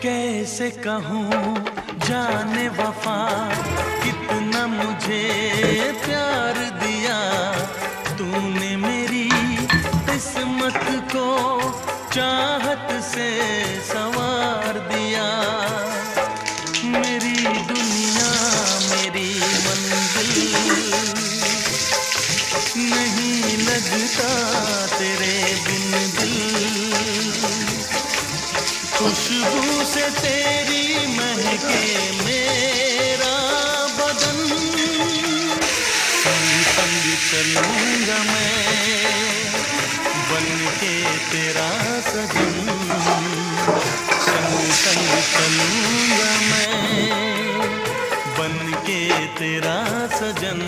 कैसे कहूँ जाने वफा, कितना मुझे प्यार दिया तूने मेरी किस्मत को चाहत से संवार दिया। मेरी दुनिया मेरी मंजिल, नहीं लगता तेरे बिन दिल। खुशबू से तेरी महके मेरा बदन, संग संग चलूंगा मैं बन के तेरा सजन। संग संग चलूंगा मैं बन के तेरा सजन।